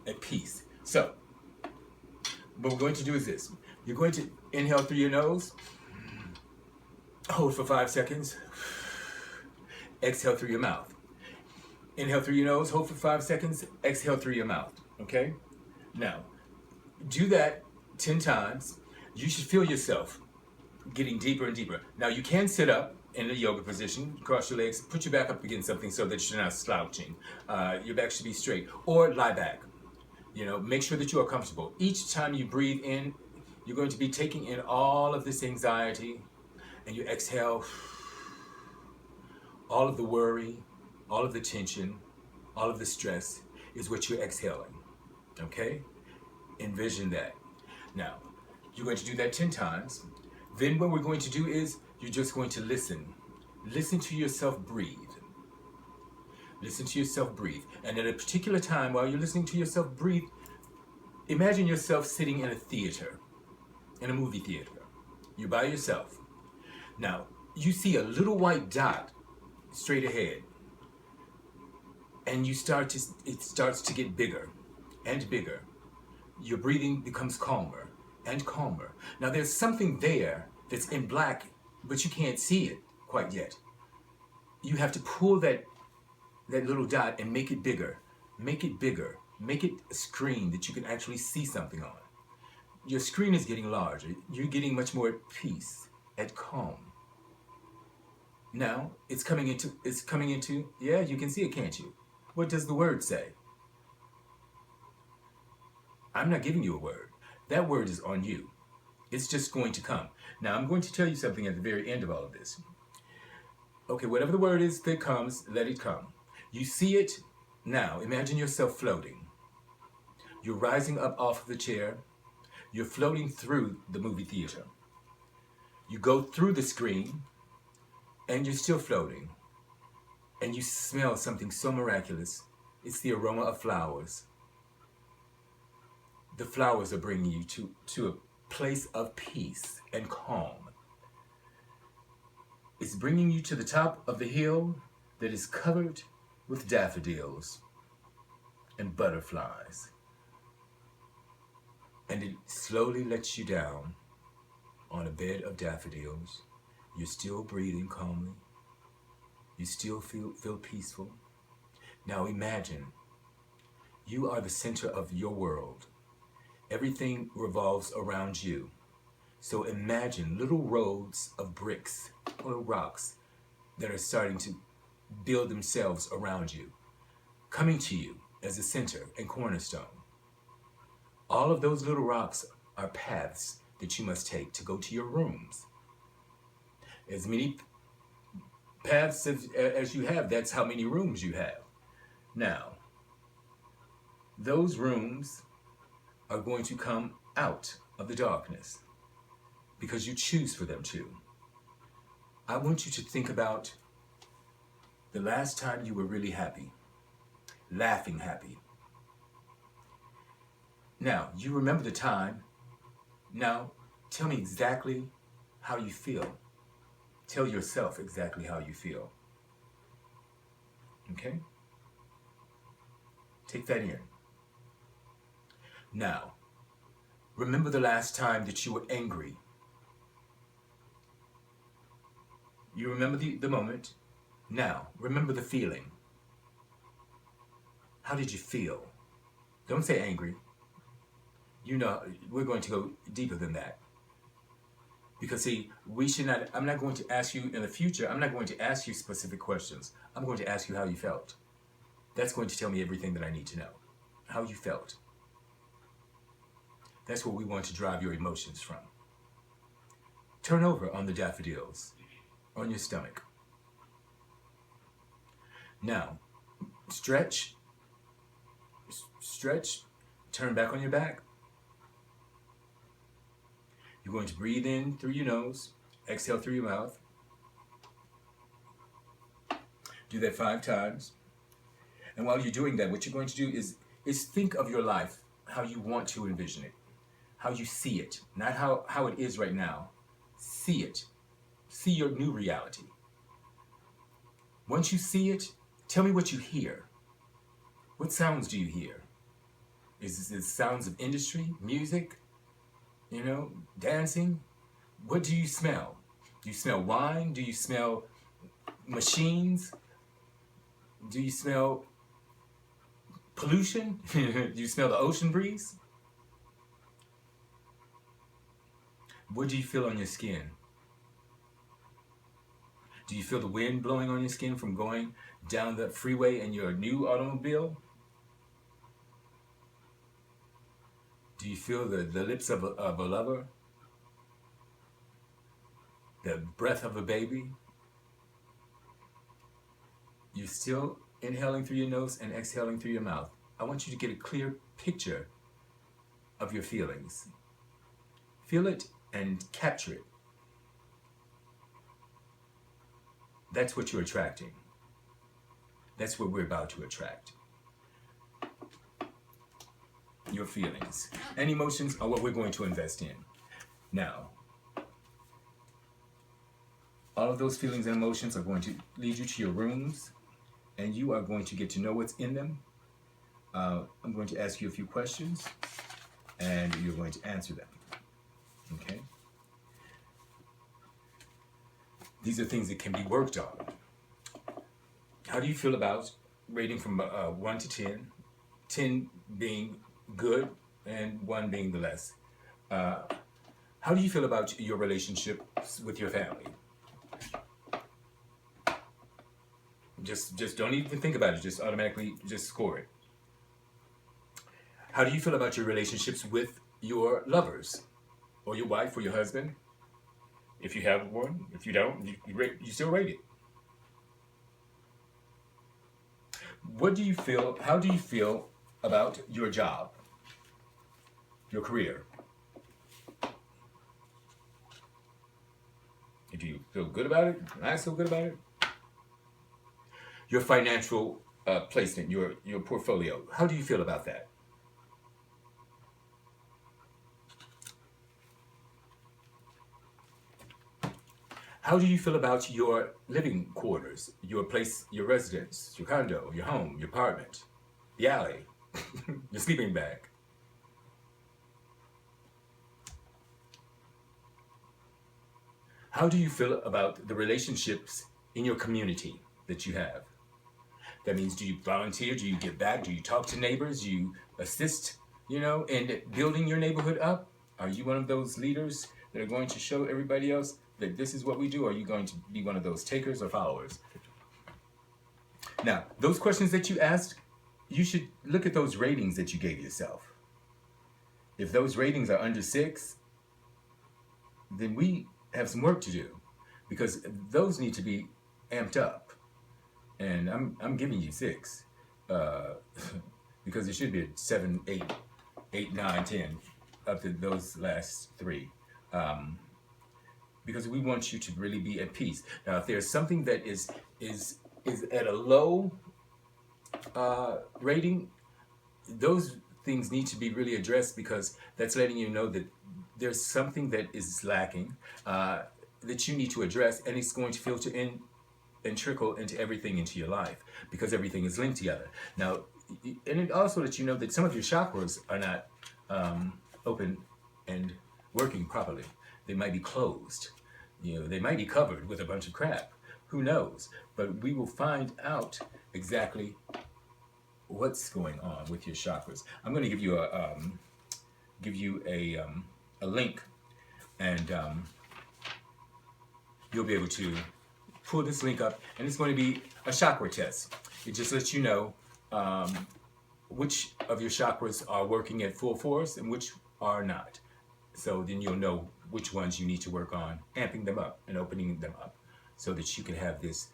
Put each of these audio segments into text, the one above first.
at peace. So, what we're going to do is this. You're going to inhale through your nose, hold for 5 seconds, exhale through your mouth. Inhale through your nose, hold for 5 seconds, exhale through your mouth. Okay? Now, do that 10 times. You should feel yourself getting deeper and deeper. Now, you can sit up in a yoga position, cross your legs, put your back up against something so that you're not slouching. Your back should be straight, or lie back. Make sure that you are comfortable. Each time you breathe in, you're going to be taking in all of this anxiety, and you exhale all of the worry, all of the tension, all of the stress is what you're exhaling. Okay? Envision that. Now, you're going to do that 10 times. Then what we're going to do is you're just going to listen. Listen to yourself breathe. Listen to yourself breathe. And at a particular time while you're listening to yourself breathe, imagine yourself sitting in a theater, in a movie theater. You're by yourself. Now, you see a little white dot straight ahead. And it starts to get bigger and bigger. Your breathing becomes calmer and calmer. Now there's something there that's in black, but you can't see it quite yet. You have to pull that little dot and make it bigger. Make it bigger. Make it a screen that you can actually see something on. Your screen is getting larger. You're getting much more at peace, at calm. Now it's coming into, yeah, you can see it, can't you? What does the word say? I'm not giving you a word. That word is on you. It's just going to come. Now, I'm going to tell you something at the very end of all of this. Okay, whatever the word is that comes, let it come. You see it now. Imagine yourself floating. You're rising up off of the chair. You're floating through the movie theater. You go through the screen, and you're still floating. And you smell something so miraculous. It's the aroma of flowers. The flowers are bringing you to a place of peace and calm. It's bringing you to the top of the hill that is covered with daffodils and butterflies. And it slowly lets you down on a bed of daffodils. You're still breathing calmly. You still feel peaceful. Now imagine you are the center of your world. Everything revolves around you. So imagine little roads of bricks or rocks that are starting to build themselves around you, coming to you as a center and cornerstone. All of those little rocks are paths that you must take to go to your rooms. As many paths as you have, that's how many rooms you have. Now, those rooms are going to come out of the darkness because you choose for them to. I want you to think about the last time you were really happy, laughing happy. Now, you remember the time. Now, tell me exactly how you feel. Tell yourself exactly how you feel. Okay? Take that in. Now, remember the last time that you were angry. You remember the moment. Now, remember the feeling. How did you feel? Don't say angry. You know, we're going to go deeper than that. Because see, I'm not going to ask you in the future, I'm not going to ask you specific questions. I'm going to ask you how you felt. That's going to tell me everything that I need to know. How you felt. That's where we want to drive your emotions from. Turn over on the daffodils, on your stomach. Now, stretch, turn back on your back. You're going to breathe in through your nose, exhale through your mouth. Do that 5 times. And while you're doing that, what you're going to do is think of your life, how you want to envision it, how you see it, not how it is right now. See it. See your new reality. Once you see it, tell me what you hear. What sounds do you hear? Is it sounds of industry, music, dancing? What do you smell? Do you smell wine? Do you smell machines? Do you smell pollution? Do you smell the ocean breeze? What do you feel on your skin? Do you feel the wind blowing on your skin from going down the freeway in your new automobile? Do you feel the lips of a lover? The breath of a baby? You're still inhaling through your nose and exhaling through your mouth. I want you to get a clear picture of your feelings. Feel it and capture it. That's what you're attracting. That's what we're about to attract. Your feelings and emotions are what we're going to invest in. Now, all of those feelings and emotions are going to lead you to your rooms, and you are going to get to know what's in them. I'm going to ask you a few questions, and you're going to answer them. Okay? These are things that can be worked on. How do you feel about rating from 1 to 10? 10 being good and 1 being the less. How do you feel about your relationships with your family? Just don't even think about it. Just automatically just score it. How do you feel about your relationships with your lovers, or your wife, or your husband? If you have one, if you don't, you still rate it. What do you feel? How do you feel about your job, your career? Do you feel good about it? I feel good about it. Your financial placement, your portfolio. How do you feel about that? How do you feel about your living quarters, your place, your residence, your condo, your home, your apartment, the alley, your sleeping bag? How do you feel about the relationships in your community that you have? That means, do you volunteer? Do you give back? Do you talk to neighbors? Do you assist, in building your neighborhood up? Are you one of those leaders that are going to show everybody else that this is what we do? Or are you going to be one of those takers or followers? Now, those questions that you asked, you should look at those ratings that you gave yourself. If those ratings are under 6, then we have some work to do, because those need to be amped up. And I'm giving you 6, because it should be 7, 8, 9, 10, up to those last 3. Because we want you to really be at peace. Now, if there's something that is at a low rating, those things need to be really addressed, because that's letting you know that there's something that is lacking that you need to address, and it's going to filter in and trickle into everything into your life, because everything is linked together. Now, and it also lets you know that some of your chakras are not open and working properly. They might be closed. They might be covered with a bunch of crap. Who knows? But we will find out exactly what's going on with your chakras. I'm going to give you a link, and you'll be able to pull this link up, and it's going to be a chakra test. It just lets you know which of your chakras are working at full force and which are not. So then you'll know which ones you need to work on amping them up and opening them up, so that you can have this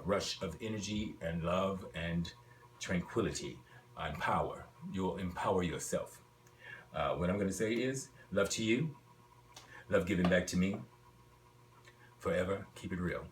rush of energy and love and tranquility and power. You'll empower yourself. What I'm going to say is, love to you, love giving back to me. Forever, keep it real.